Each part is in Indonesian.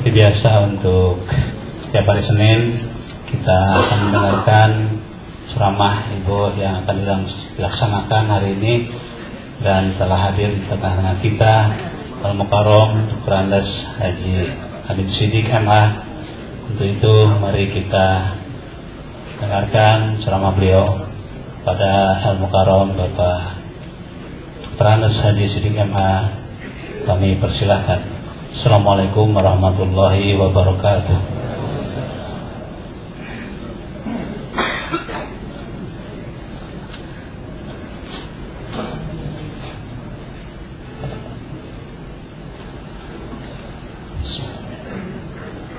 Seperti biasa untuk setiap hari Senin kita akan mendengarkan ceramah Ibu yang akan dilaksanakan hari ini, dan telah hadir di tengah-tengah kita Al-Mukarram Dr. Andes Haji Habib Siddiq MA. Untuk itu mari kita dengarkan ceramah beliau pada Al-Mukarram Bapak Dr. Andes Haji Siddiq MA. Kami persilahkan. Assalamualaikum warahmatullahi wabarakatuh.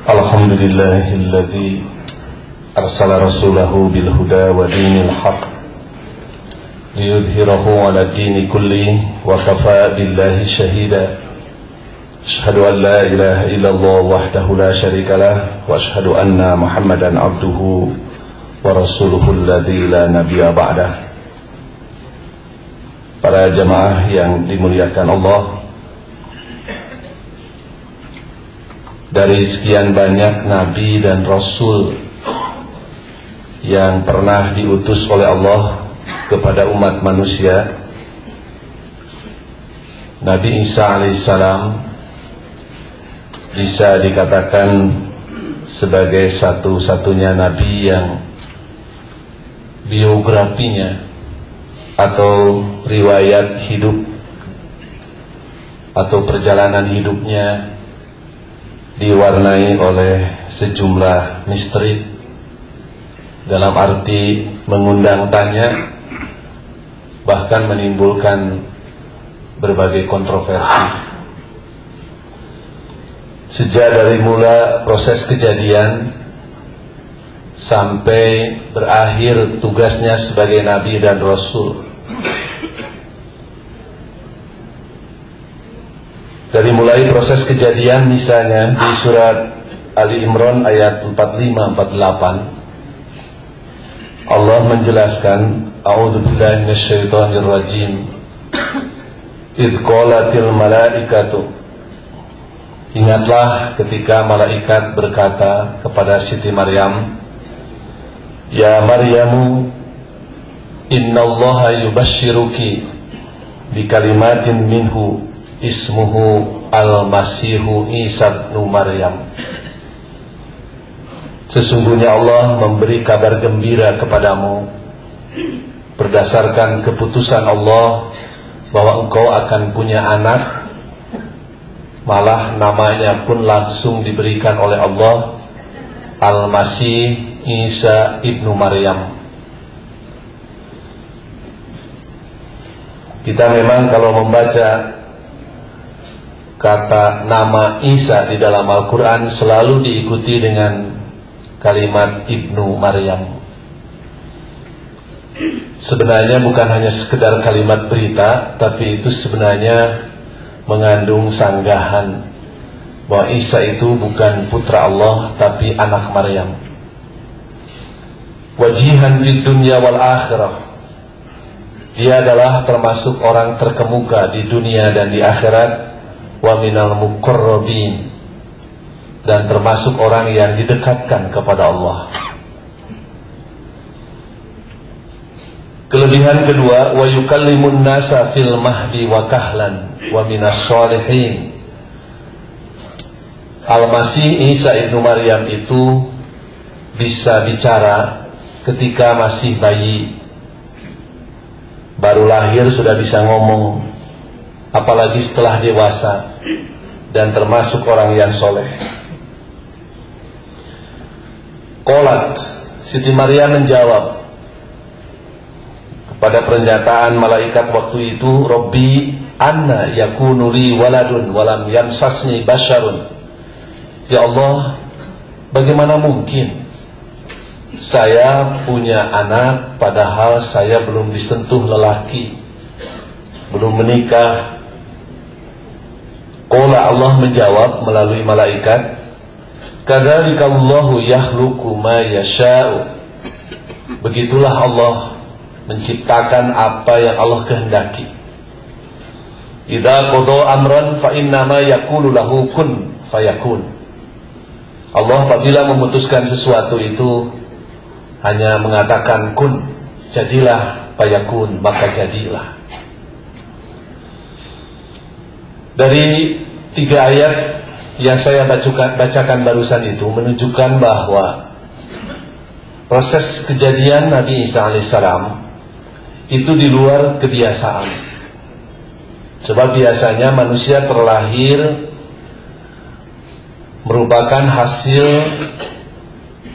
Alhamdulillahilladzi arsala rasulahu bil huda wa dinil haq liyudhhirahu ala dini kulli wa kafa billahi shahida. Asyhadu an la ilaha illallah wahdahu la syarikalah wa asyhadu anna Muhammadan abduhu wa rasuluhu alladzi la nabiyya ba'dah. Para jamaah yang dimuliakan Allah, dari sekian banyak nabi dan rasul yang pernah diutus oleh Allah kepada umat manusia, Nabi Isa alaihissalam bisa dikatakan sebagai satu-satunya nabi yang biografinya atau riwayat hidup atau perjalanan hidupnya diwarnai oleh sejumlah misteri, dalam arti mengundang tanya, bahkan menimbulkan berbagai kontroversi. Sejak dari mula proses kejadian sampai berakhir tugasnya sebagai nabi dan rasul, dari mulai proses kejadian misalnya di surat Ali Imran ayat 45-48, Allah menjelaskan, A'udzubillahi minasyaitonirrajim, idz qalatil malaikatu, ingatlah ketika malaikat berkata kepada Siti Maryam, Ya Maryamu, innallaha yubashshiruki bikalimatin minhu ismuhu al-masihu Isa ibnu Maryam. Sesungguhnya Allah memberi kabar gembira kepadamu berdasarkan keputusan Allah bahwa engkau akan punya anak, malah namanya pun langsung diberikan oleh Allah, Al-Masih Isa ibnu Maryam. Kita memang kalau membaca kata nama Isa di dalam Al-Quran selalu diikuti dengan kalimat Ibnu Maryam. Sebenarnya bukan hanya sekedar kalimat berita, tapi itu sebenarnya mengandung sanggahan bahwa Isa itu bukan putra Allah, tapi anak Maryam. Wajihan di dunia wal akhirah, dia adalah termasuk orang terkemuka di dunia dan di akhirat. Wa minal muqarrabin, dan termasuk orang yang didekatkan kepada Allah. Kelebihan kedua, wa yukallimun nasa fil mahdi wa kahlan wa minas sholihin. Al-Masih Isa ibnu Maryam itu bisa bicara ketika masih bayi, baru lahir sudah bisa ngomong, apalagi setelah dewasa, dan termasuk orang yang soleh. Qolat, Siti Maryam menjawab kepada pernyataan malaikat waktu itu, Rabbi anna yakunu li waladun walam yamsasni basyarun. Ya Allah, bagaimana mungkin saya punya anak padahal saya belum disentuh lelaki, belum menikah. Qala, Allah menjawab melalui malaikat, kadzalikallahu yakhluqu ma yasha'u. Begitulah Allah menciptakan apa yang Allah kehendaki. Idza qada amran fa innama yaqulu lahu kun fayakun. Allah apabila memutuskan sesuatu itu hanya mengatakan kun, jadilah, fayakun, maka jadilah. Dari 3 ayat yang saya bacakan barusan itu menunjukkan bahwa proses kejadian Nabi Isa alaihissalam itu di luar kebiasaan. Sebab biasanya manusia terlahir merupakan hasil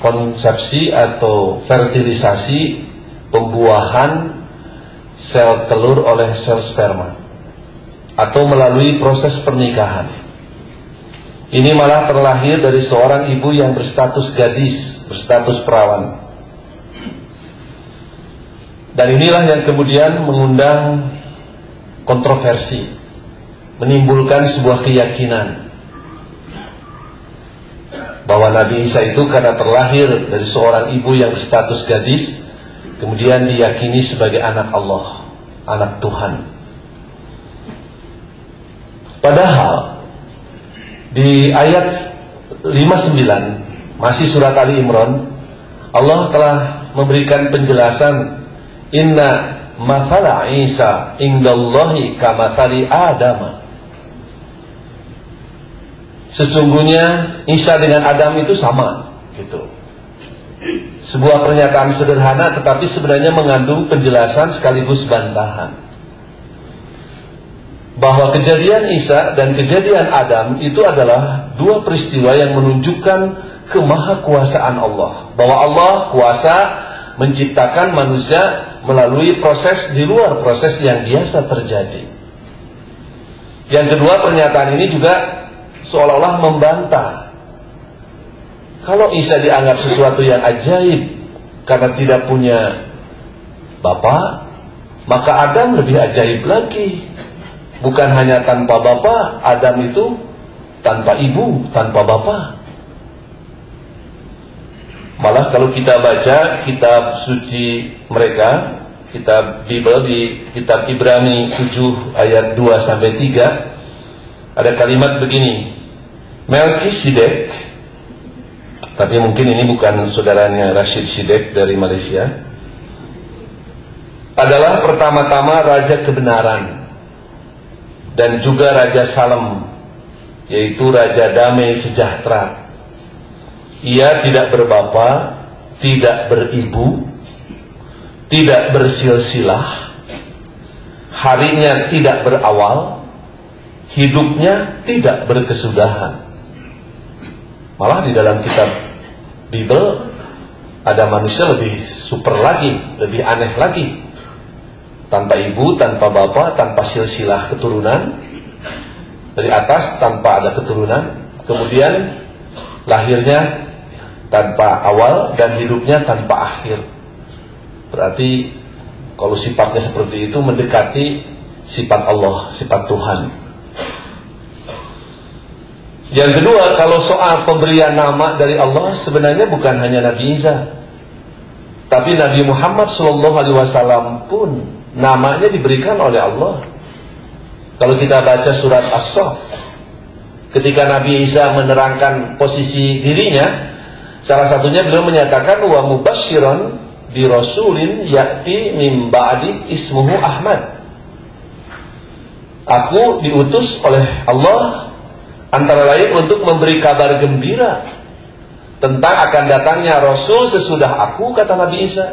konsepsi atau fertilisasi pembuahan sel telur oleh sel sperma atau melalui proses pernikahan. Ini malah terlahir dari seorang ibu yang berstatus gadis, berstatus perawan. Dan inilah yang kemudian mengundang kontroversi, menimbulkan sebuah keyakinan bahwa Nabi Isa itu karena terlahir dari seorang ibu yang berstatus gadis, kemudian diyakini sebagai anak Allah, anak Tuhan. Padahal di ayat 59 masih surat Ali Imran, Allah telah memberikan penjelasan, inna mathala Isa indallahi kamathali Adama. Sesungguhnya Isa dengan Adam itu sama, gitu. Sebuah pernyataan sederhana tetapi sebenarnya mengandung penjelasan sekaligus bantahan. Bahwa kejadian Isa dan kejadian Adam itu adalah 2 peristiwa yang menunjukkan kemahakuasaan Allah. Bahwa Allah kuasa menciptakan manusia melalui proses di luar proses yang biasa terjadi. Yang kedua, pernyataan ini juga seolah-olah membantah kalau Isa dianggap sesuatu yang ajaib karena tidak punya bapak, maka Adam lebih ajaib lagi. Bukan hanya tanpa bapak, Adam itu tanpa ibu, tanpa bapak. Malah kalau kita baca kitab suci mereka, kitab Bible, di kitab Ibrani 7 ayat 2-3, ada kalimat begini, Melkisedek, tapi mungkin ini bukan saudaranya Rashid Sidek dari Malaysia, adalah pertama-tama raja kebenaran dan juga raja Salem, yaitu raja damai sejahtera. Ia tidak berbapa, tidak beribu, tidak bersilsilah, harinya tidak berawal, hidupnya tidak berkesudahan. Malah di dalam kitab Bible ada manusia lebih super lagi, lebih aneh lagi. Tanpa ibu, tanpa bapak, tanpa silsilah keturunan, dari atas tanpa ada keturunan, kemudian lahirnya tanpa awal dan hidupnya tanpa akhir. Berarti kalau sifatnya seperti itu mendekati sifat Allah, sifat Tuhan. Yang kedua, kalau soal pemberian nama dari Allah, sebenarnya bukan hanya Nabi Isa, tapi Nabi Muhammad SAW pun namanya diberikan oleh Allah. Kalau kita baca surat As-Saff, ketika Nabi Isa menerangkan posisi dirinya, salah satunya beliau menyatakan wa mubasysyiran bi rasulin ya'ti min ba'di ismuhu Ahmad. Aku diutus oleh Allah antara lain untuk memberi kabar gembira tentang akan datangnya Rasul sesudah aku, kata Nabi Isa.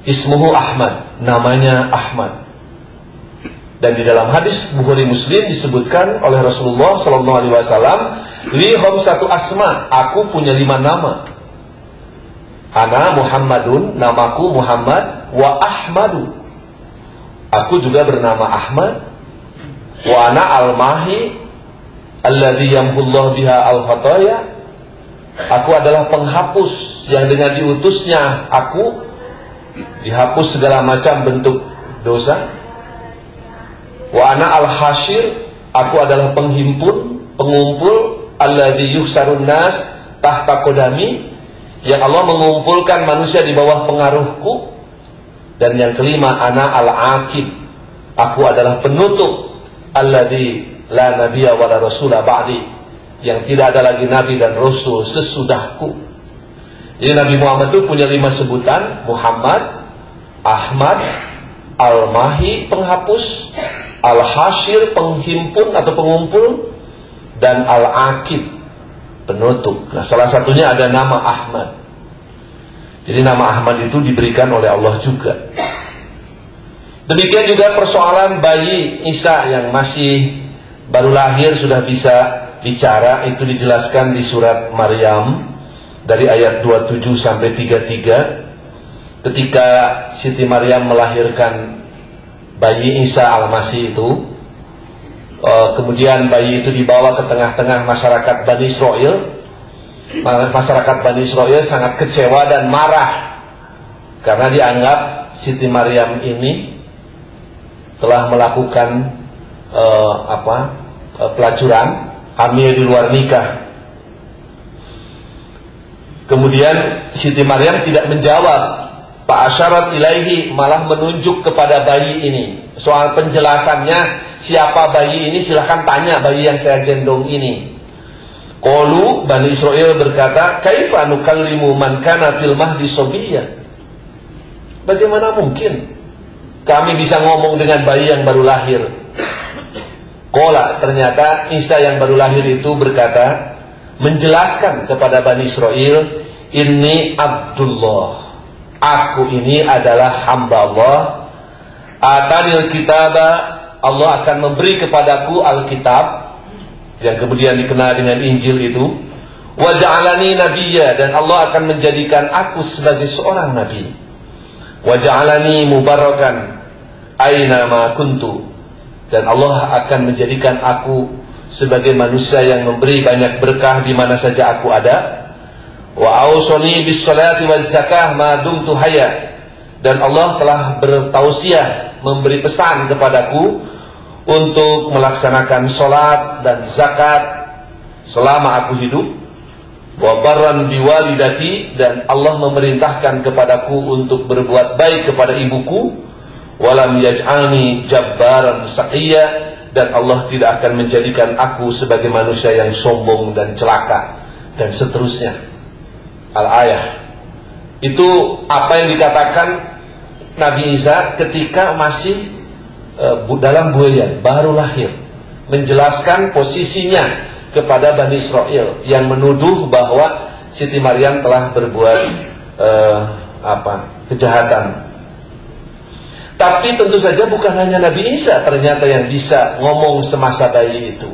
Ismuhu Ahmad, namanya Ahmad. Dan di dalam hadis Bukhari Muslim disebutkan oleh Rasulullah SAW, li khamsatu asma, aku punya 5 nama. Ana Muhammadun, namaku Muhammad, wa Ahmadu, aku juga bernama Ahmad, wa ana al-mahi alladzi yamhullahu biha al-khataya, aku adalah penghapus yang dengan diutusnya aku dihapus segala macam bentuk dosa. Wa ana al-hasyir, aku adalah penghimpun, pengumpul, alladzi yuhsarun nas tahta qadami, yang Allah mengumpulkan manusia di bawah pengaruhku. Dan yang kelima, ana al-aqib, aku adalah penutup, alladzi la nabiyya wa la rasula ba'di, yang tidak ada lagi nabi dan rasul sesudahku. Jadi Nabi Muhammad itu punya 5 sebutan: Muhammad, Ahmad, Al-Mahi penghapus, Al-Hashir penghimpun atau pengumpul, dan Al-Aqib penutup. Nah, salah satunya ada nama Ahmad. Jadi nama Ahmad itu diberikan oleh Allah juga. Demikian juga persoalan bayi Isa yang masih baru lahir sudah bisa bicara, itu dijelaskan di surat Maryam dari ayat 27 sampai 33. Ketika Siti Maryam melahirkan bayi Isa Al-Masih itu, kemudian bayi itu dibawa ke tengah-tengah masyarakat Bani Israel. Masyarakat Bani Israel sangat kecewa dan marah karena dianggap Siti Maryam ini telah melakukan pelacuran, hamil di luar nikah. Kemudian Siti Maryam tidak menjawab, Pak Asyarat ilaihi, malah menunjuk kepada bayi ini. Soal penjelasannya siapa bayi ini silahkan tanya bayi yang saya gendong ini. Qalu, Bani Israel berkata, kaifa nukallimu man kana fil mahdi sabiyya? Bagaimana mungkin kami bisa ngomong dengan bayi yang baru lahir? Qala, ternyata Isa yang baru lahir itu berkata, menjelaskan kepada Bani Israel, inni Abdullah, aku ini adalah hamba Allah. Atanil kitaba, Allah akan memberi kepadaku Alkitab, yang kemudian dikenal dengan Injil itu. Wa ja'alani nabiyya, dan Allah akan menjadikan aku sebagai seorang nabi. Wa ja'alani mubarakan aina ma kuntu, dan Allah akan menjadikan aku sebagai manusia yang memberi banyak berkah di mana saja aku ada. Wa ausani bis salati waz zakah ma dumtu hayya, dan Allah telah bertausiah, memberi pesan kepadaku untuk melaksanakan salat dan zakat selama aku hidup. Wa barran biwalidati, dan Allah memerintahkan kepadaku untuk berbuat baik kepada ibuku. Walam yaj'alni jabbaran saqiyya, dan Allah tidak akan menjadikan aku sebagai manusia yang sombong dan celaka, dan seterusnya. Al-ayah. Itu apa yang dikatakan Nabi Isa ketika masih dalam buayan, baru lahir, menjelaskan posisinya kepada Bani Israel yang menuduh bahwa Siti Maryam telah berbuat kejahatan. Tapi tentu saja bukan hanya Nabi Isa ternyata yang bisa ngomong semasa bayi itu.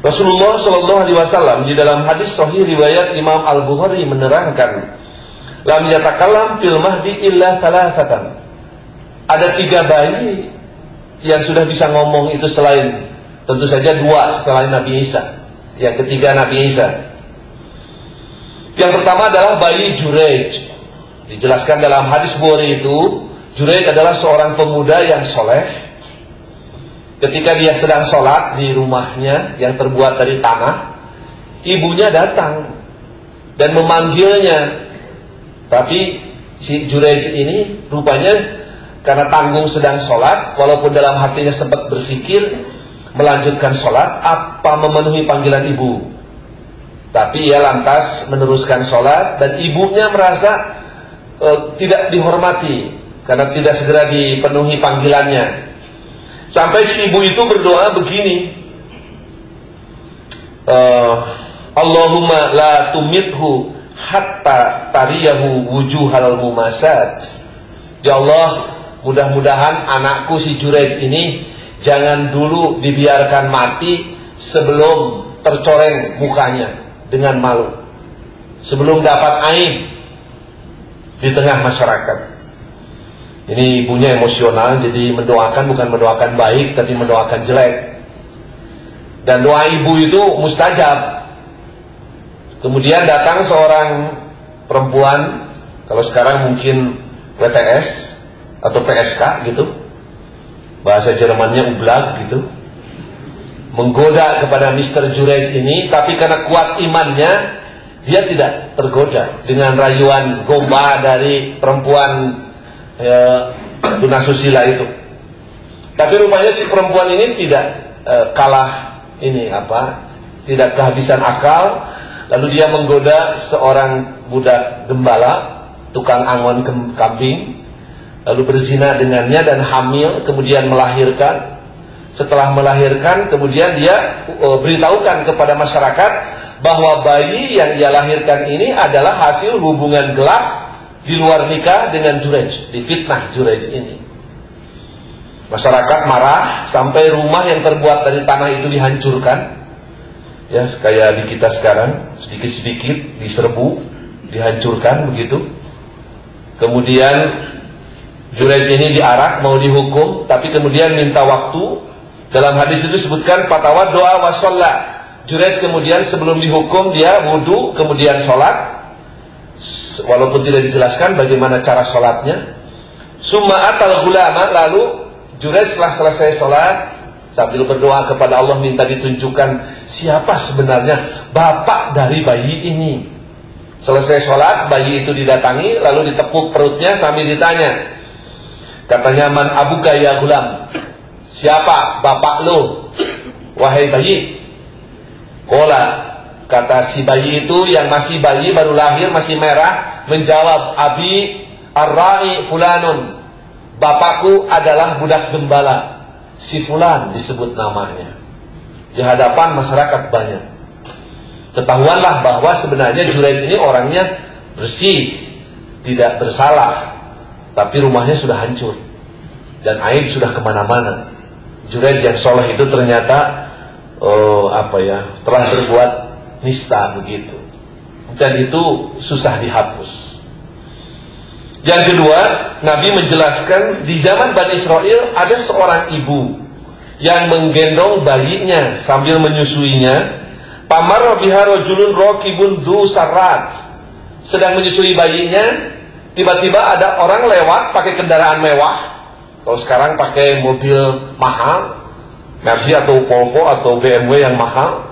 Rasulullah SAW di dalam hadis sahih riwayat Imam Al-Bukhari menerangkan, lam yatakallam fil mahdi illa thalathatan. Ada 3 bayi yang sudah bisa ngomong itu selain, tentu saja 2 setelah Nabi Isa. Yang ketiga Nabi Isa. Yang pertama adalah bayi Juraij. Dijelaskan dalam hadis Bukhari itu, Juraij adalah seorang pemuda yang soleh. Ketika dia sedang sholat di rumahnya yang terbuat dari tanah, ibunya datang dan memanggilnya. Tapi si Juraij ini rupanya karena tanggung sedang sholat, walaupun dalam hatinya sempat berpikir melanjutkan sholat, apa memenuhi panggilan ibu. Tapi ia lantas meneruskan sholat, dan ibunya merasa tidak dihormati karena tidak segera dipenuhi panggilannya. Sampai si ibu itu berdoa begini, Allahumma la tumithu hatta tariyahu wujuhal mumasat. Ya Allah, mudah-mudahan anakku si Juraij ini jangan dulu dibiarkan mati sebelum tercoreng mukanya dengan malu, sebelum dapat aib di tengah masyarakat. Ini ibunya emosional, jadi mendoakan bukan mendoakan baik, tapi mendoakan jelek. Dan doa ibu itu mustajab. Kemudian datang seorang perempuan, kalau sekarang mungkin WTS atau PSK gitu, bahasa Jermannya ublag gitu, menggoda kepada Mr. Juraij ini. Tapi karena kuat imannya, dia tidak tergoda dengan rayuan gomba dari perempuan tunasusila itu. Tapi rupanya si perempuan ini tidak kalah tidak kehabisan akal. Lalu dia menggoda seorang budak gembala, tukang angon kambing, lalu berzina dengannya dan hamil, kemudian melahirkan. Setelah melahirkan, kemudian dia beritahukan kepada masyarakat bahwa bayi yang ia lahirkan ini adalah hasil hubungan gelap di luar nikah dengan Jurayj. Difitnah Jurayj ini. Masyarakat marah sampai rumah yang terbuat dari tanah itu dihancurkan. Ya, kayak di kita sekarang, sedikit-sedikit diserbu, dihancurkan begitu. Kemudian Jurayj ini diarak, mau dihukum, tapi kemudian minta waktu. Dalam hadis itu disebutkan fatwa doa wa sholat. Jurayj kemudian sebelum dihukum dia wudu, kemudian sholat. Walaupun tidak dijelaskan bagaimana cara sholatnya. Summa atal ghulama, lalu Jurayj setelah selesai sholat sambil berdoa kepada Allah minta ditunjukkan siapa sebenarnya bapak dari bayi ini. Selesai sholat, bayi itu didatangi, lalu ditepuk perutnya sambil ditanya. Katanya, man abuka ya gulam? Siapa bapak lo, wahai bayi? Kola, kata si bayi itu yang masih bayi, baru lahir, masih merah, menjawab, abi ar-ra'i fulanun. Bapakku adalah budak gembala, si fulan disebut namanya. Di hadapan masyarakat banyak. Ketahuanlah bahwa sebenarnya Jurayj ini orangnya bersih, tidak bersalah, tapi rumahnya sudah hancur dan aib sudah kemana-mana. Jurayj yang soleh itu ternyata telah berbuat nista begitu, dan itu susah dihapus. Yang kedua, Nabi menjelaskan di zaman Bani Israel ada seorang ibu yang menggendong bayinya sambil menyusuinya. Pamar biha rajulun raqibun dzu sarrat. Sedang menyusui bayinya, tiba-tiba ada orang lewat pakai kendaraan mewah. Kalau sekarang pakai mobil mahal, Mercy atau Volvo atau BMW yang mahal.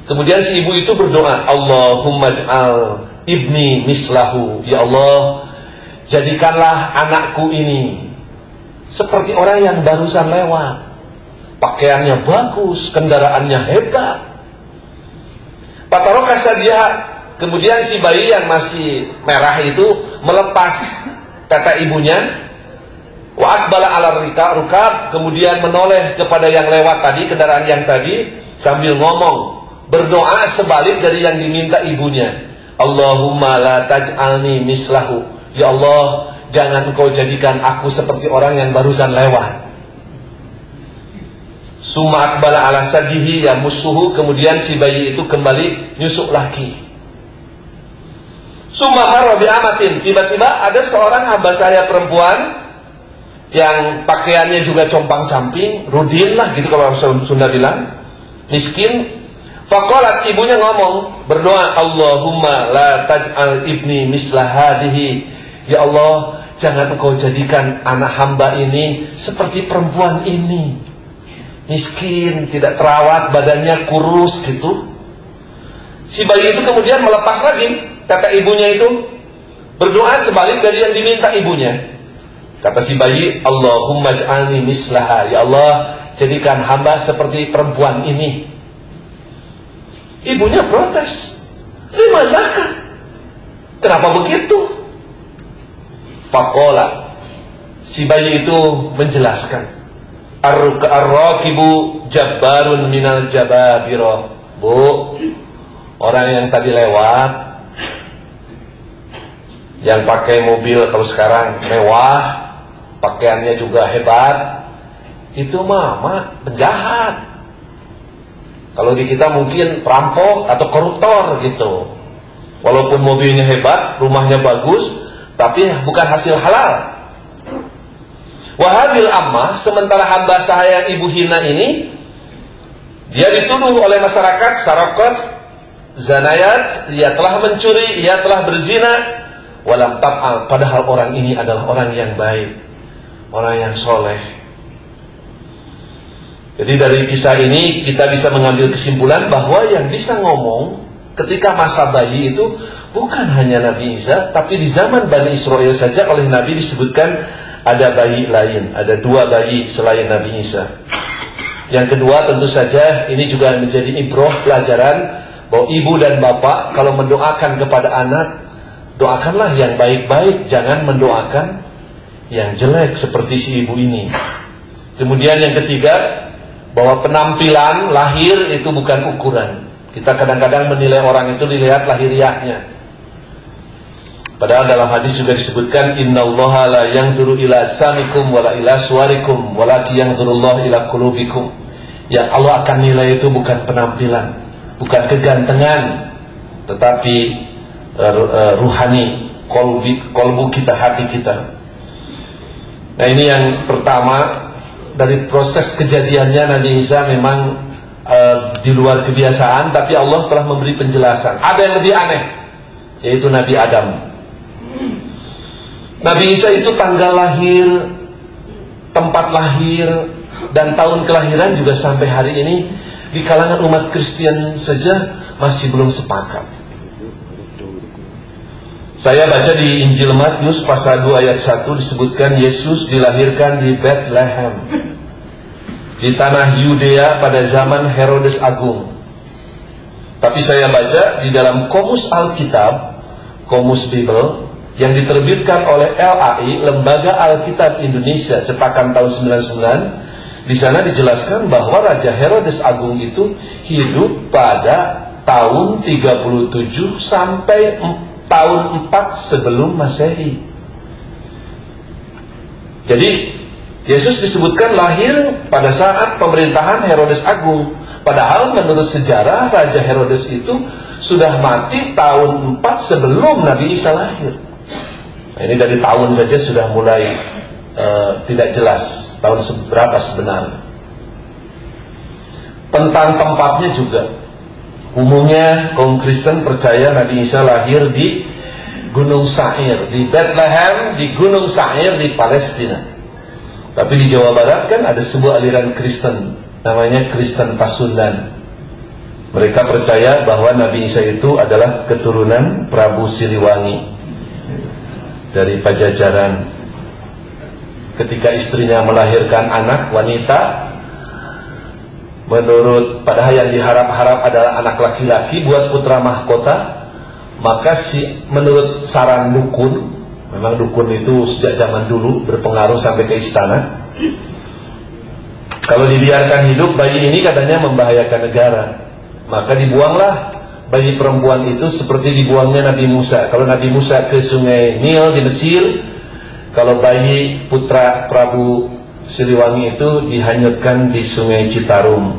Kemudian si ibu itu berdoa, Allahumma ij'al ibni mislahu. Ya Allah, jadikanlah anakku ini seperti orang yang barusan lewat. Pakaiannya bagus, kendaraannya hebat. Pataroka saja. Kemudian si bayi yang masih merah itu melepas kata ibunya. Wa aqbala ala rukab, kemudian menoleh kepada yang lewat tadi, kendaraan yang tadi, sambil ngomong, berdoa sebalik dari yang diminta ibunya. Allahumma la taj'alni mislahu. Ya Allah, jangan engkau jadikan aku seperti orang yang barusan lewat. Summa aqbala ala sadihi ya musuhu, kemudian si bayi itu kembali nyusuk lagi. Summa marra bi amatin, tiba-tiba ada seorang hamba saya perempuan yang pakaiannya juga compang-camping, rudin lah gitu kalau orang Sunda bilang, miskin. Faqalat, ibunya ngomong, berdoa, Allahumma la taj'al ibni mislah hadihi. Ya Allah, jangan engkau jadikan anak hamba ini seperti perempuan ini. Miskin, tidak terawat, badannya kurus gitu. Si bayi itu kemudian melepas lagi kata ibunya itu, berdoa sebalik dari yang diminta ibunya. Kata si bayi, Allahumma ij'alni mislaha. Ya Allah, jadikan hamba seperti perempuan ini. Ibunya protes, lima zakat, kenapa begitu? Faqala, si bayi itu menjelaskan, ar-raqibu jabbarun minal jababirah. Bu, orang yang tadi lewat, yang pakai mobil kalau sekarang mewah, pakaiannya juga hebat, itu mama penjahat. Kalau di kita mungkin perampok atau koruptor gitu. Walaupun mobilnya hebat, rumahnya bagus, tapi bukan hasil halal. Wahadil ammah, sementara hamba saya yang ibu hina ini, dia dituduh oleh masyarakat sarakot, zanayat, ia telah mencuri, ia telah berzina, walam tab'al, padahal orang ini adalah orang yang baik, orang yang soleh. Jadi dari kisah ini kita bisa mengambil kesimpulan bahwa yang bisa ngomong ketika masa bayi itu bukan hanya Nabi Isa, tapi di zaman Bani Israel saja oleh Nabi disebutkan ada bayi lain, ada dua bayi selain Nabi Isa. Yang kedua, tentu saja ini juga menjadi ibrah, pelajaran bahwa ibu dan bapak kalau mendoakan kepada anak, doakanlah yang baik-baik, jangan mendoakan yang jelek seperti si ibu ini. Kemudian yang ketiga, bahwa penampilan lahir itu bukan ukuran. Kita kadang-kadang menilai orang itu dilihat lahiriahnya. Padahal dalam hadis juga disebutkan, innallaha la yanzuru ila ajsamikum wala ila suwarikum walakin yanzurullahu ila qulubikum. Yang Allah akan nilai itu bukan penampilan, bukan kegantengan, tetapi ruhani, kolbu kita, hati kita. Nah, ini yang pertama. Dari proses kejadiannya Nabi Isa memang di luar kebiasaan, tapi Allah telah memberi penjelasan. Ada yang lebih aneh, yaitu Nabi Adam. Nabi Isa itu tanggal lahir, tempat lahir, dan tahun kelahiran juga sampai hari ini di kalangan umat Kristen saja masih belum sepakat. Saya baca di Injil Matius pasal 2 ayat 1 disebutkan Yesus dilahirkan di Bethlehem, di tanah Yudea pada zaman Herodes Agung. Tapi saya baca di dalam Komus Alkitab, Komus Bible, yang diterbitkan oleh LAI, Lembaga Alkitab Indonesia, cetakan tahun 99, di sana dijelaskan bahwa Raja Herodes Agung itu hidup pada tahun 37 sampai tahun 4 sebelum Masehi. Jadi Yesus disebutkan lahir pada saat pemerintahan Herodes Agung. Padahal menurut sejarah Raja Herodes itu sudah mati tahun 4 sebelum Nabi Isa lahir. Nah, ini dari tahun saja sudah mulai tidak jelas tahun seberapa sebenarnya. Tentang tempatnya juga, umumnya kaum Kristen percaya Nabi Isa lahir di Gunung Sair, di Bethlehem, di Gunung Sair di Palestina. Tapi di Jawa Barat kan ada sebuah aliran Kristen, namanya Kristen Pasundan. Mereka percaya bahwa Nabi Isa itu adalah keturunan Prabu Siliwangi dari Pajajaran. Ketika istrinya melahirkan anak wanita, menurut padahal yang diharap-harap adalah anak laki-laki buat putra mahkota, maka menurut saran dukun, memang dukun itu sejak zaman dulu berpengaruh sampai ke istana, kalau dibiarkan hidup bayi ini katanya membahayakan negara, maka dibuanglah bayi perempuan itu seperti dibuangnya Nabi Musa. Kalau Nabi Musa ke sungai Nil di Mesir, kalau bayi putra Prabu Siliwangi itu dihanyutkan di sungai Citarum.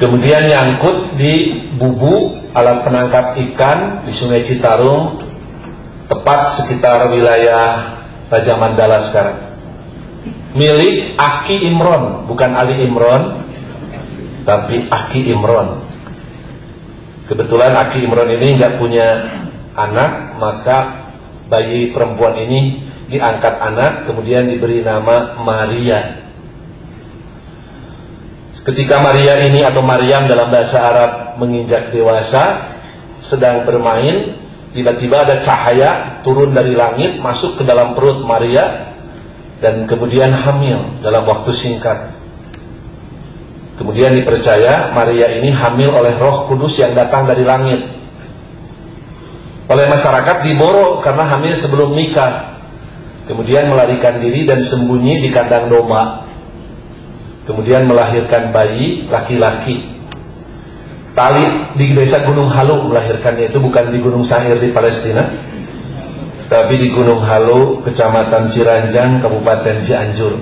Kemudian nyangkut di bubu alat penangkap ikan di sungai Citarum, tepat sekitar wilayah Raja Mandala sekarang, milik Aki Imron, bukan Ali Imron, tapi Aki Imron. Kebetulan Aki Imron ini nggak punya anak, maka bayi perempuan ini diangkat anak, kemudian diberi nama Maria. Ketika Maria ini atau Maryam dalam bahasa Arab menginjak dewasa, sedang bermain, tiba-tiba ada cahaya turun dari langit masuk ke dalam perut Maria, dan kemudian hamil dalam waktu singkat. Kemudian dipercaya Maria ini hamil oleh Roh Kudus yang datang dari langit. Oleh masyarakat diborok karena hamil sebelum nikah. Kemudian melarikan diri dan sembunyi di kandang domba. Kemudian melahirkan bayi laki-laki. Tali di desa Gunung Halu melahirkannya, itu bukan di Gunung Sair di Palestina, tapi di Gunung Halu, Kecamatan Ciranjang, Kabupaten Cianjur.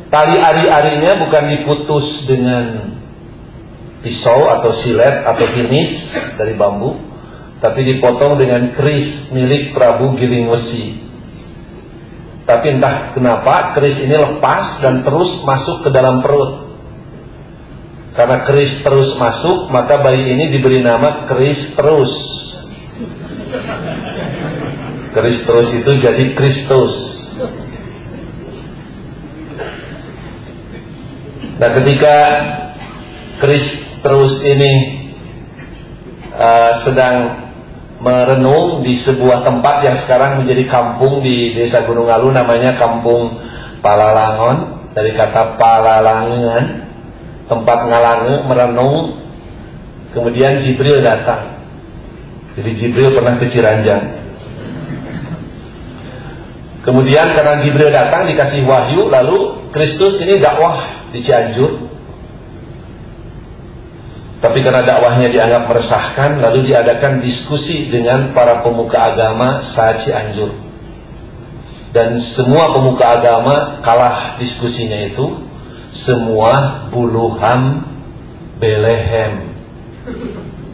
Tali ari-arinya bukan diputus dengan pisau atau silet atau kinis dari bambu, tapi dipotong dengan keris milik Prabu Giling Wesi. Tapi entah kenapa keris ini lepas dan terus masuk ke dalam perut. Karena keris terus masuk, maka bayi ini diberi nama Keris Terus. Keris Terus itu jadi Kristus. Nah, ketika Keris Terus ini sedang merenung di sebuah tempat yang sekarang menjadi kampung di desa Gunung Halu, namanya Kampung Palalangon. dari kata palalangan, tempat ngalange, merenung. Kemudian Jibril datang. Jadi Jibril pernah ke Ciranjang. Kemudian karena Jibril datang dikasih wahyu, lalu Kristus ini dakwah di Cianjur. Tapi karena dakwahnya dianggap meresahkan, lalu diadakan diskusi dengan para pemuka agama se-Cianjur. Dan semua pemuka agama kalah diskusinya itu. Semua buluham belehem.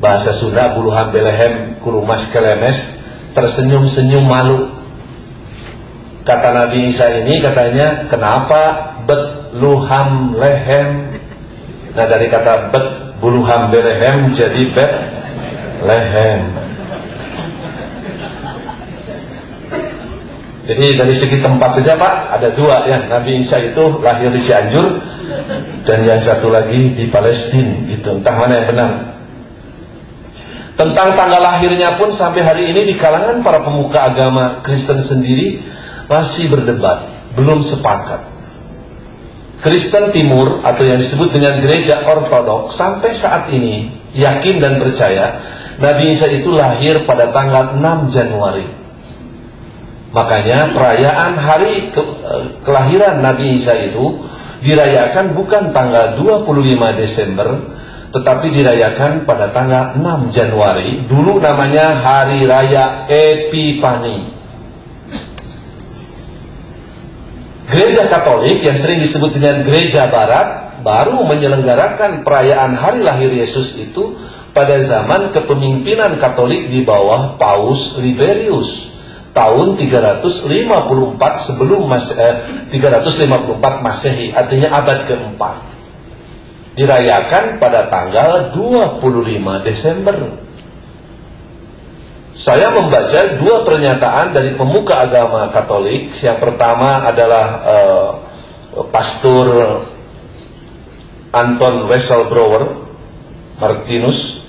Bahasa Sunda buluham belehem kulumas kelemes, tersenyum-senyum malu. Kata Nabi Isa ini katanya, kenapa bet luham lehem? Nah dari kata bet buluham belehem jadi bet lehem. Jadi dari segi tempat saja Pak, ada dua ya. Nabi Isa itu lahir di Cianjur, dan yang satu lagi di Palestina gitu. Entah mana yang benar. Tentang tanggal lahirnya pun sampai hari ini di kalangan para pemuka agama Kristen sendiri masih berdebat, belum sepakat. Kristen Timur atau yang disebut dengan gereja ortodoks sampai saat ini yakin dan percaya Nabi Isa itu lahir pada tanggal 6 Januari. Makanya perayaan hari kelahiran Nabi Isa itu dirayakan bukan tanggal 25 Desember, tetapi dirayakan pada tanggal 6 Januari. Dulu namanya Hari Raya Epifani. Gereja Katolik yang sering disebut dengan Gereja Barat baru menyelenggarakan perayaan hari lahir Yesus itu pada zaman kepemimpinan Katolik di bawah Paus Liberius tahun 354 sebelum 354 Masehi, artinya abad keempat. Dirayakan pada tanggal 25 Desember. Saya membaca dua pernyataan dari pemuka agama Katolik. Yang pertama adalah Pastor Anton Wesselbrower Martinus.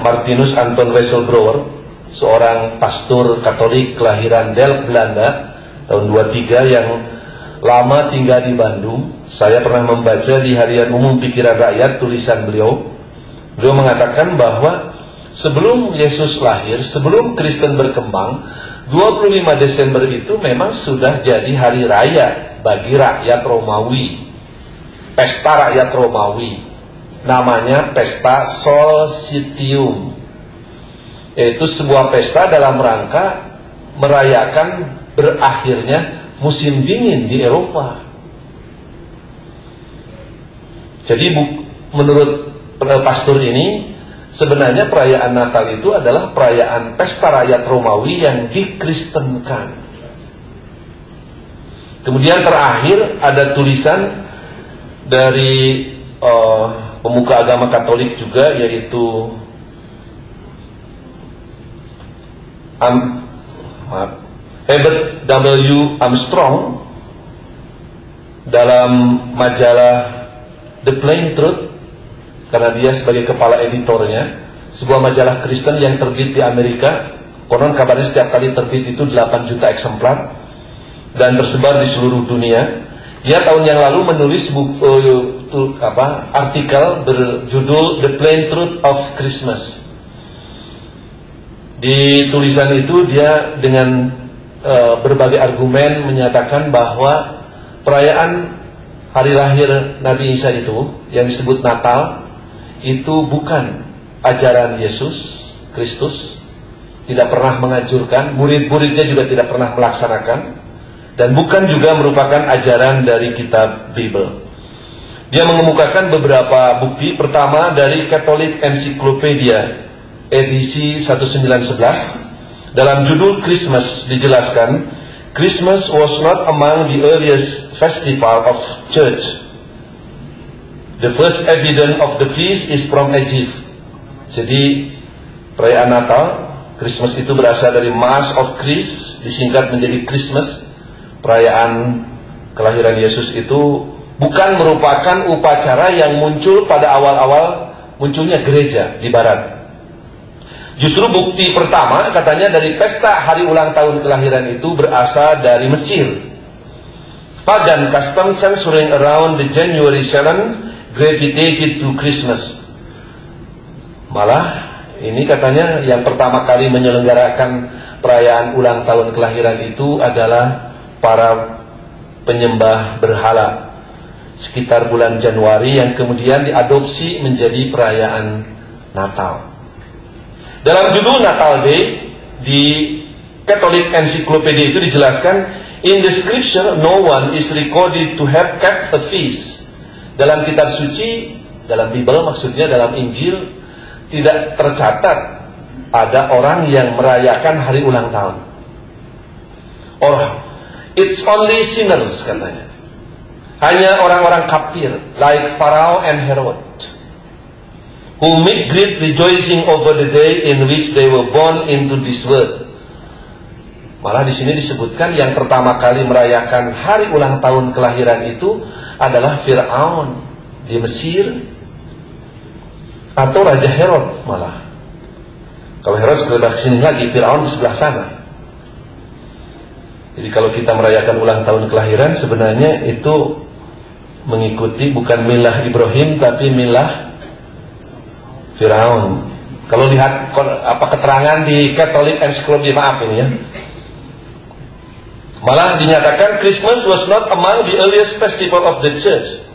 Martinus Anton Wesselbrower, seorang pastor Katolik kelahiran Delft, Belanda, tahun 23 yang lama tinggal di Bandung. Saya pernah membaca di Harian Umum Pikiran Rakyat tulisan beliau. Beliau mengatakan bahwa sebelum Yesus lahir, sebelum Kristen berkembang, 25 Desember itu memang sudah jadi hari raya bagi rakyat Romawi. Pesta rakyat Romawi. Namanya Pesta Solstitium. Yaitu sebuah pesta dalam rangka merayakan berakhirnya musim dingin di Eropa. Jadi menurut pastor ini, sebenarnya perayaan Natal itu adalah perayaan pesta rakyat Romawi yang dikristenkan. Kemudian terakhir ada tulisan dari pemuka agama Katolik juga, yaitu Herbert W. Armstrong dalam majalah The Plain Truth, karena dia sebagai kepala editornya, sebuah majalah Kristen yang terbit di Amerika. Konon kabarnya setiap kali terbit itu 8 juta eksemplar dan tersebar di seluruh dunia. Dia tahun yang lalu menulis artikel berjudul The Plain Truth of Christmas. Di tulisan itu dia dengan berbagai argumen menyatakan bahwa perayaan hari lahir Nabi Isa itu yang disebut Natal itu bukan ajaran Yesus Kristus, tidak pernah menganjurkan, murid-muridnya juga tidak pernah melaksanakan, dan bukan juga merupakan ajaran dari kitab Bible. Dia mengemukakan beberapa bukti. Pertama dari Catholic Encyclopedia edisi 1911, dalam judul Christmas dijelaskan, Christmas was not among the earliest festival of church. The first evidence of the feast is from Egypt. Jadi perayaan Natal, Christmas itu berasal dari Mass of Christ, disingkat menjadi Christmas. Perayaan kelahiran Yesus itu bukan merupakan upacara yang muncul pada awal-awal munculnya gereja di barat. Justru bukti pertama katanya dari pesta hari ulang tahun kelahiran itu berasal dari Mesir. Pagan customs centering around the January 7 gravitated to Christmas. Malah ini katanya yang pertama kali menyelenggarakan perayaan ulang tahun kelahiran itu adalah para penyembah berhala sekitar bulan Januari, yang kemudian diadopsi menjadi perayaan Natal. Dalam judul Natal Day di Catholic Encyclopedia itu dijelaskan, in the scripture no one is recorded to have kept a feast. Dalam kitab suci, dalam Bible maksudnya, dalam Injil, tidak tercatat ada orang yang merayakan hari ulang tahun. It's only sinners katanya. Hanya orang-orang kafir like Pharaoh and Herod who make great rejoicing over the day in which they were born into this world. Malah di sini disebutkan yang pertama kali merayakan hari ulang tahun kelahiran itu adalah Firaun di Mesir atau Raja Herod. Malah kalau Herod sebelah sini lagi, Firaun di sebelah sana. Jadi kalau kita merayakan ulang tahun kelahiran, sebenarnya itu mengikuti bukan milah Ibrahim tapi milah Firaun. Kalau lihat keterangan di Catholic Encyclopedia, maaf ini ya, malah dinyatakan Christmas was not among the earliest festival of the church.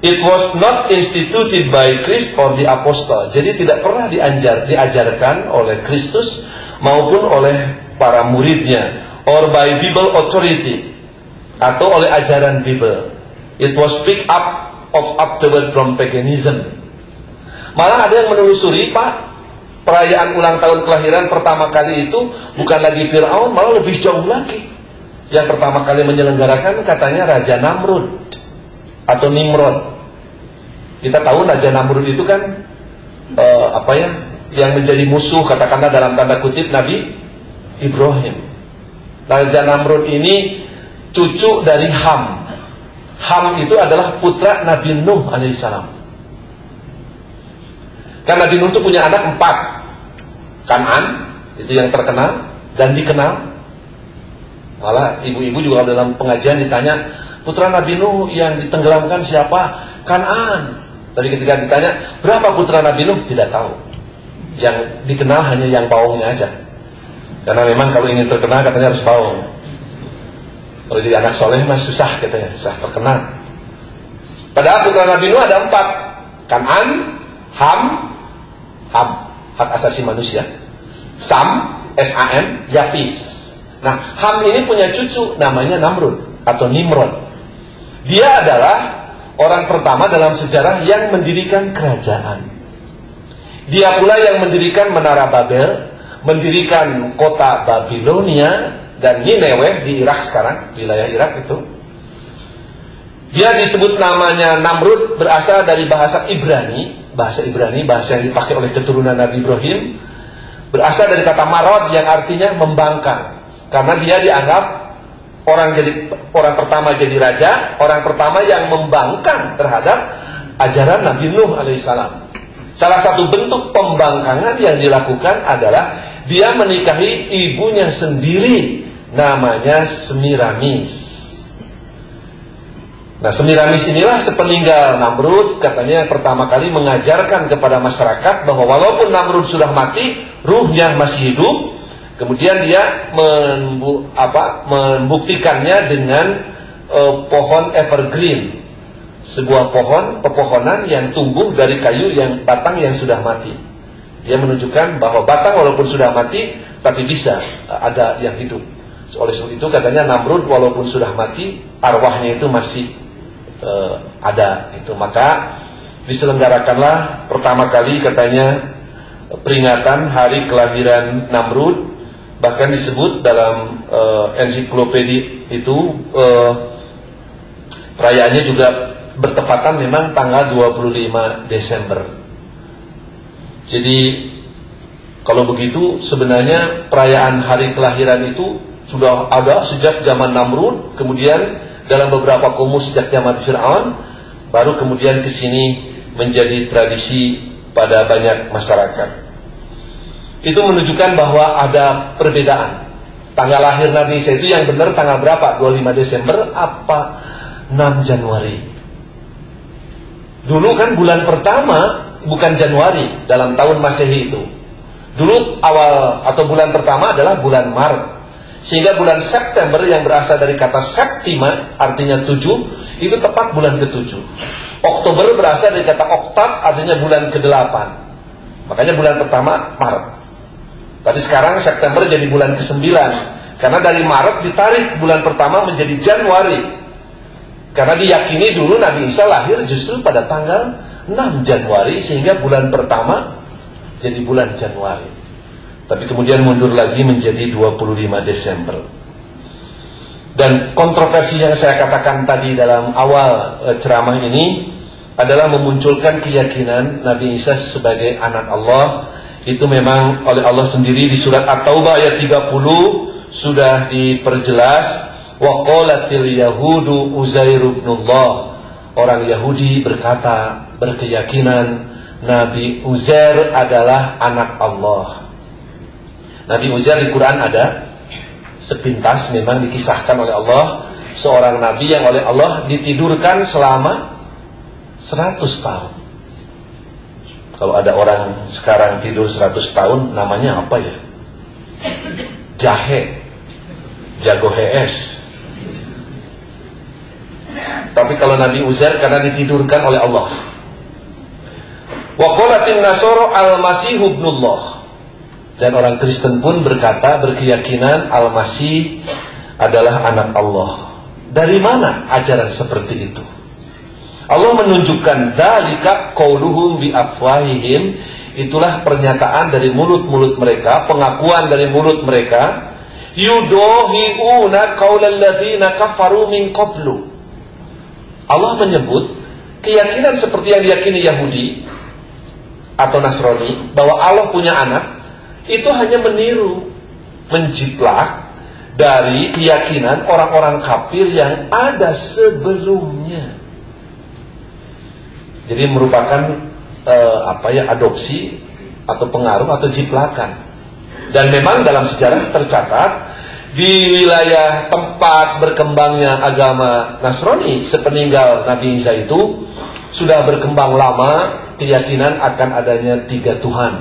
It was not instituted by Christ or the apostle. Jadi tidak pernah diajarkan oleh Kristus maupun oleh para muridnya, or by Bible authority, atau oleh ajaran Bible. It was picked up afterward from paganism. Malah ada yang menelusuri, Pak, perayaan ulang tahun kelahiran pertama kali itu bukan lagi Firaun, malah lebih jauh lagi. Yang pertama kali menyelenggarakan katanya Raja Namrud atau Nimrod. Kita tahu Raja Namrud itu kan yang menjadi musuh, katakanlah dalam tanda kutip, Nabi Ibrahim. Raja Namrud ini cucu dari Ham. Ham itu adalah putra Nabi Nuh alaihissalam. Karena Nabi Nuh itu punya anak 4. Kan'an itu yang terkenal dan dikenal. Malah ibu-ibu juga dalam pengajian ditanya, putra Nabi Nuh yang ditenggelamkan siapa? Kan'an. Tapi ketika ditanya, berapa putra Nabi Nuh? Tidak tahu. Yang dikenal hanya yang bawangnya aja. Karena memang kalau ingin terkenal katanya harus bawang. Kalau jadi anak soleh mas susah katanya, susah terkenal. Padahal putra Nabi Nuh ada 4. Kan'an, Ham, hak asasi manusia, Sam, S-A-M, Yapis. Nah, Ham ini punya cucu namanya Namrud atau Nimrod. Dia adalah orang pertama dalam sejarah yang mendirikan kerajaan. Dia pula yang mendirikan Menara Babel, mendirikan kota Babilonia dan Nineveh di Irak sekarang, wilayah Irak itu. Dia disebut namanya Namrud berasal dari bahasa Ibrani, bahasa yang dipakai oleh keturunan Nabi Ibrahim, berasal dari kata marod yang artinya membangkang. Karena dia dianggap orang pertama jadi raja, orang pertama yang membangkang terhadap ajaran Nabi Nuh alaihissalam. Salah satu bentuk pembangkangan yang dilakukan adalah dia menikahi ibunya sendiri, namanya Semiramis. Nah, Semiramis inilah sepeninggal Namrud, katanya pertama kali mengajarkan kepada masyarakat bahwa walaupun Namrud sudah mati, ruhnya masih hidup. Kemudian dia membuktikannya dengan pohon evergreen, sebuah pepohonan yang tumbuh dari kayu yang batang yang sudah mati. Dia menunjukkan bahwa batang walaupun sudah mati, tapi bisa ada yang hidup. Oleh sebab itu katanya Namrud walaupun sudah mati, arwahnya itu masih ada. Itu maka diselenggarakanlah pertama kali katanya peringatan hari kelahiran Namrud. Bahkan disebut dalam ensiklopedia itu perayaannya juga bertepatan memang tanggal 25 Desember. Jadi kalau begitu sebenarnya perayaan hari kelahiran itu sudah ada sejak zaman Namrud, kemudian dalam beberapa kaum sejak zaman Firaun, baru kemudian kesini menjadi tradisi pada banyak masyarakat. Itu menunjukkan bahwa ada perbedaan Tanggal lahir Nabi Isa itu yang benar tanggal berapa? 25 Desember apa 6 Januari? Dulu kan bulan pertama bukan Januari dalam tahun Masehi itu. Dulu awal atau bulan pertama adalah bulan Maret. Sehingga bulan September yang berasal dari kata Septima artinya 7 itu tepat bulan ke-7. Oktober berasal dari kata oktav artinya bulan ke-8. Makanya bulan pertama Maret. Tapi sekarang September jadi bulan ke-9. Karena dari Maret ditarik bulan pertama menjadi Januari. Karena diyakini dulu Nabi Isa lahir justru pada tanggal 6 Januari. Sehingga bulan pertama jadi bulan Januari. Tapi kemudian mundur lagi menjadi 25 Desember. Dan kontroversi yang saya katakan tadi dalam awal ceramah ini adalah memunculkan keyakinan Nabi Isa sebagai anak Allah. Itu memang oleh Allah sendiri di surat At-Taubah ayat 30 sudah diperjelas. Wa qalatil yahudu Uzairu ibnullah. Orang Yahudi berkata, berkeyakinan Nabi Uzair adalah anak Allah. Nabi Uzair di Quran ada sepintas memang dikisahkan oleh Allah, seorang nabi yang oleh Allah ditidurkan selama 100 tahun. Kalau ada orang sekarang tidur 100 tahun, namanya apa ya? Jahe, jago HS. Tapi kalau Nabi Uzair karena ditidurkan oleh Allah. Wa qalatin nasara al-Masih ibnullah. Dan orang Kristen pun berkata, berkeyakinan Al-Masih adalah anak Allah. Dari mana ajaran seperti itu? Allah menunjukkan dalika qauluhum bi afwahihim, itulah pernyataan dari mulut-mulut mereka, pengakuan dari mulut mereka, yudohiuna qaulal ladzina kafaru min qablu. Allah menyebut keyakinan seperti yang diyakini Yahudi atau Nasrani bahwa Allah punya anak, itu hanya meniru, menjiplak dari keyakinan orang-orang kafir yang ada sebelumnya. Jadi merupakan adopsi atau pengaruh atau jiplakan. Dan memang dalam sejarah tercatat di wilayah tempat berkembangnya agama Nasrani sepeninggal Nabi Isa itu sudah berkembang lama keyakinan akan adanya 3 Tuhan.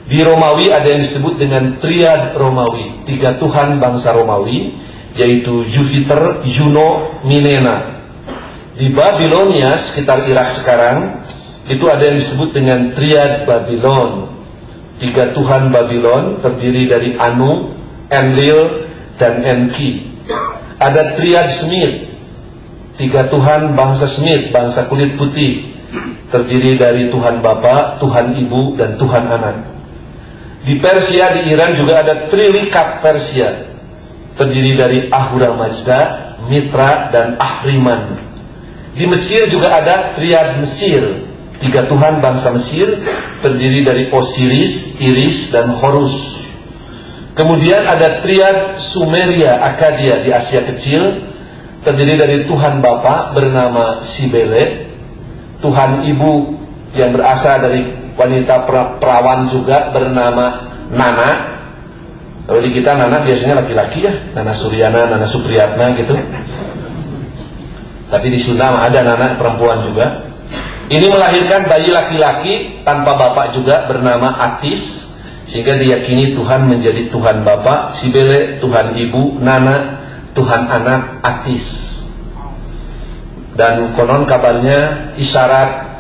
Di Romawi ada yang disebut dengan triad Romawi, 3 Tuhan bangsa Romawi, yaitu Jupiter, Juno, Minena. Di Babilonia sekitar Irak sekarang itu ada yang disebut dengan triad Babylon, 3 Tuhan Babylon terdiri dari Anu, Enlil, dan Enki. Ada triad Smith, 3 Tuhan bangsa Smith, bangsa kulit putih, terdiri dari Tuhan Bapa, Tuhan Ibu, dan Tuhan Anak. Di Persia, di Iran juga ada Trilikat Persia, terdiri dari Ahura Mazda, Mitra, dan Ahriman. Di Mesir juga ada triad Mesir, 3 Tuhan bangsa Mesir, terdiri dari Osiris, Iris, dan Horus. Kemudian ada triad Sumeria, Akadia di Asia Kecil, terdiri dari Tuhan Bapa bernama Sibele, Tuhan Ibu yang berasal dari wanita perawan juga bernama Nana. Kalau di kita Nana biasanya laki-laki ya, Nana Suryana, Nana Supriyatna gitu. Tapi di Sunda ada Nana perempuan juga. Ini melahirkan bayi laki-laki tanpa bapak juga bernama Atis, sehingga diyakini Tuhan menjadi Tuhan Bapa, Sibele Tuhan Ibu, Nana Tuhan Anak, Atis. Dan konon kabarnya isyarat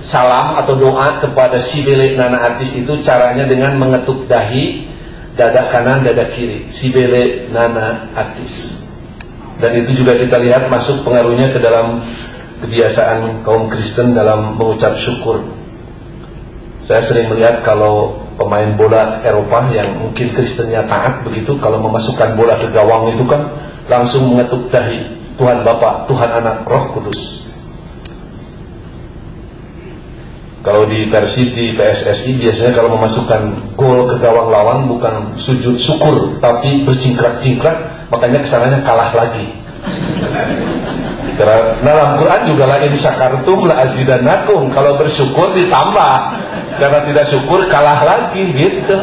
salam atau doa kepada Sibele Nana Atis itu caranya dengan mengetuk dahi, dada kanan, dada kiri, Sibele Nana Atis. Dan itu juga kita lihat masuk pengaruhnya ke dalam kebiasaan kaum Kristen dalam mengucap syukur. Saya sering melihat kalau pemain bola Eropa yang mungkin Kristennya taat begitu, kalau memasukkan bola ke gawang itu kan langsung mengetuk dahi, Tuhan Bapa, Tuhan Anak, Roh Kudus. Kalau di Persib, di PSSI biasanya kalau memasukkan gol ke gawang lawan bukan sujud syukur tapi bercingkrak-cingkrak, makanya kesananya kalah lagi. Karena dalam Quran juga la in syakartum la azidannakum, kalau bersyukur ditambah, karena tidak syukur kalah lagi gitu.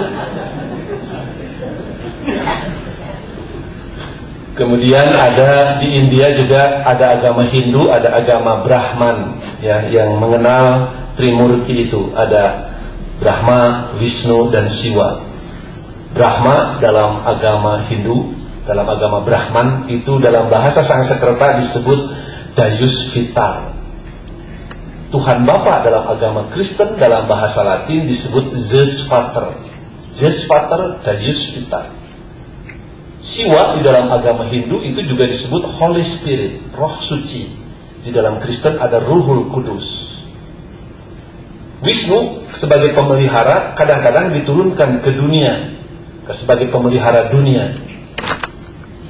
Kemudian ada di India juga ada agama Hindu, ada agama Brahman ya, yang mengenal Trimurti itu. Ada Brahma, Wisnu dan Siwa. Brahma dalam agama Hindu, dalam agama Brahman itu dalam bahasa Sanskerta disebut Deus Vitar. Tuhan Bapa dalam agama Kristen dalam bahasa Latin disebut Zeus Pater. Zeus Pater, Deus Vitar. Siwa di dalam agama Hindu itu juga disebut Holy Spirit, Roh Suci. Di dalam Kristen ada Ruhul Kudus. Wisnu sebagai pemelihara kadang-kadang diturunkan ke dunia, sebagai pemelihara dunia.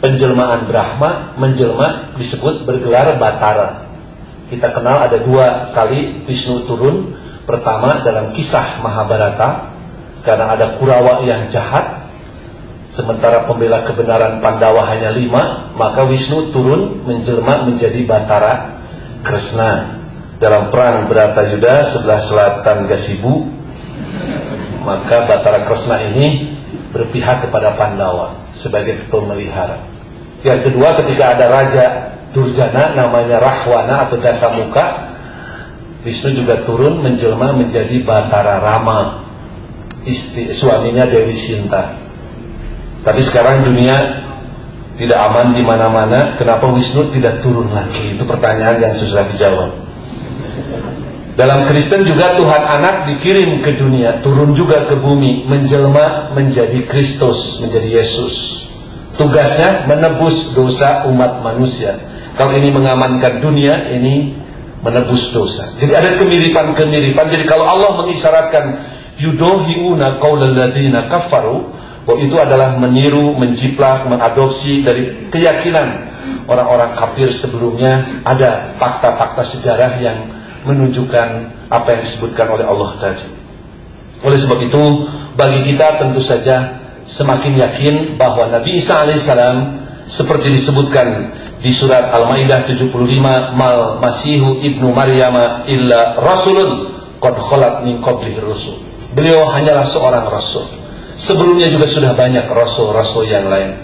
Penjelmaan Brahma menjelma disebut bergelar Batara. Kita kenal ada 2 kali Wisnu turun. Pertama dalam kisah Mahabharata, karena ada Kurawa yang jahat, sementara pembela kebenaran Pandawa hanya 5, maka Wisnu turun menjelma menjadi Batara Kresna. Dalam perang Bharatayuddha sebelah selatan Gasibu, maka Batara Kresna ini berpihak kepada Pandawa sebagai pemelihara. Yang kedua, ketika ada Raja Durjana namanya Rahwana atau Dasamuka, Wisnu juga turun menjelma menjadi Batara Rama, suaminya Dewi Sinta. Tapi sekarang dunia tidak aman di mana-mana. Kenapa Wisnu tidak turun lagi? Itu pertanyaan yang susah dijawab. Dalam Kristen juga Tuhan Anak dikirim ke dunia, turun juga ke bumi, menjelma menjadi Kristus, menjadi Yesus. Tugasnya menebus dosa umat manusia. Kalau ini mengamankan dunia, ini menebus dosa. Jadi ada kemiripan-kemiripan. Jadi kalau Allah mengisyaratkan yudohiuna qaulal ladzina kafaru, bahwa itu adalah meniru, menjiplak, mengadopsi dari keyakinan orang-orang kafir sebelumnya, ada fakta-fakta sejarah yang menunjukkan apa yang disebutkan oleh Allah tadi. Oleh sebab itu, bagi kita tentu saja semakin yakin bahwa Nabi Isa alaihissalam seperti disebutkan di surat Al-Maidah 75, mal masihu ibnu Maryam illa rasulun qad khalat min qablihi rusul. Beliau hanyalah seorang rasul. Sebelumnya juga sudah banyak rasul-rasul yang lain.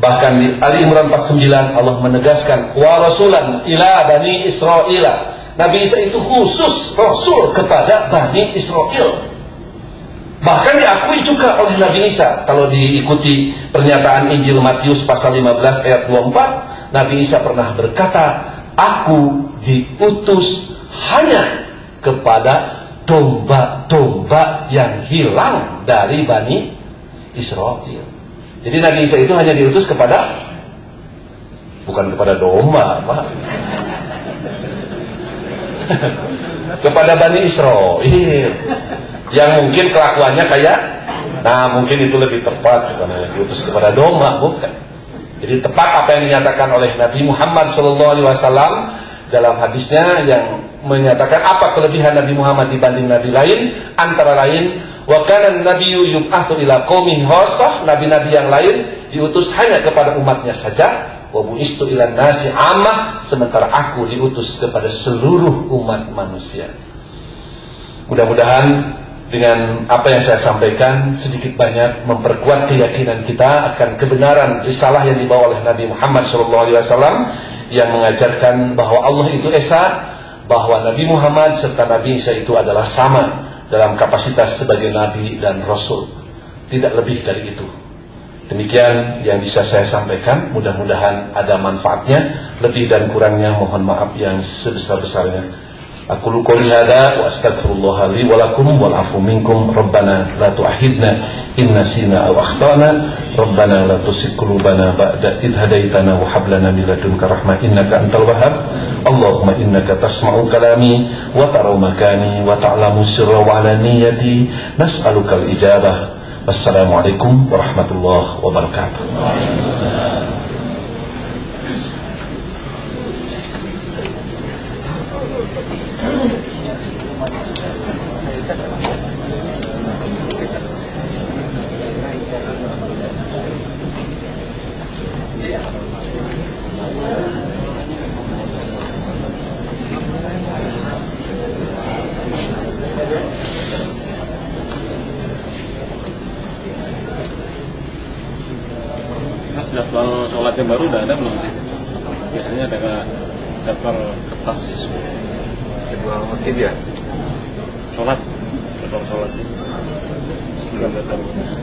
Bahkan di Ali Imran 49 Allah menegaskan wa rasulan ila bani Israila. Nabi Isa itu khusus rasul kepada Bani Israel. Bahkan diakui juga oleh Nabi Isa. Kalau diikuti pernyataan Injil Matius pasal 15 ayat 24, Nabi Isa pernah berkata, aku diutus hanya kepada domba-domba yang hilang dari Bani Israel. Jadi Nabi Isa itu hanya diutus kepada, bukan kepada domba, Pak. Kepada Bani Israel yang mungkin kelakuannya kayak, nah mungkin itu lebih tepat karena diutus kepada domba, bukan. Jadi tepat apa yang dinyatakan oleh Nabi Muhammad SAW dalam hadisnya yang menyatakan apa kelebihan Nabi Muhammad dibanding Nabi lain, antara lain wa kana an-nabiyyu yub'atsu ila qaumihi khassah, nabi-nabi yang lain diutus hanya kepada umatnya saja. Wa bu'istu ilan nasi ammah, sementara aku diutus kepada seluruh umat manusia. Mudah-mudahan dengan apa yang saya sampaikan sedikit banyak memperkuat keyakinan kita akan kebenaran risalah yang dibawa oleh Nabi Muhammad SAW yang mengajarkan bahwa Allah itu esa, bahwa Nabi Muhammad serta Nabi Isa itu adalah sama dalam kapasitas sebagai Nabi dan Rasul, tidak lebih dari itu. Demikian yang bisa saya sampaikan, mudah-mudahan ada manfaatnya. Lebih dan kurangnya mohon maaf yang sebesar-besarnya. Aku qouli hada wa astaghfirullah li wa lakum wal afu minkum. Rabbana la tu'akhidna in nasina aw akhtana. Rabbana la tuzigh qulubana ba'da idh hadaitana wa hab lana min ladunka rahmah innaka antal wahhab. Allahumma innaka tasma'u kalami wa tara makani wa ta'lamu sirra wa alaniyati. Nas'aluka al-ijabah. Wassalamualaikum warahmatullahi wabarakatuh. yang baru udah ada belum? Biasanya ada daftar kertas jadwal khotib ya, sholat, jadwal sholat. Belum ada.